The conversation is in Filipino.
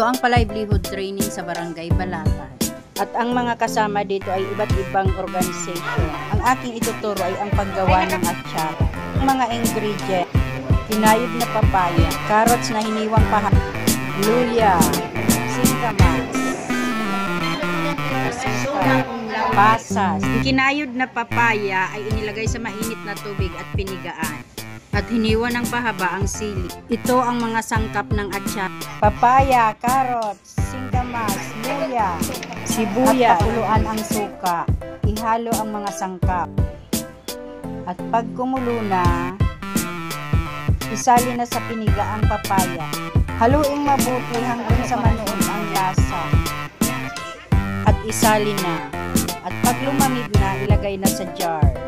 Ito ang pa-livelihood training sa Barangay Balatan. At ang mga kasama dito ay iba't ibang organization. Ang aking ituturo ay ang paggawa ng atsara. Ang mga ingredient, kinayod na papaya, carrots na hiniwang luya, singkamas, pasas. Kinayod na papaya ay inilagay sa mainit na tubig at pinigaan. At hiniwa ng pahaba ang sili. Ito ang mga sangkap ng atsara. Papaya, carrots, singkamas, luya, sibuyas, at pakuluan ang suka. Ihalo ang mga sangkap. At pag kumulo na, isali na sa pinigaang papaya. Haluing mabuti hanggang sa manood ang lasa. At isali na. At pag lumamig na, ilagay na sa jar.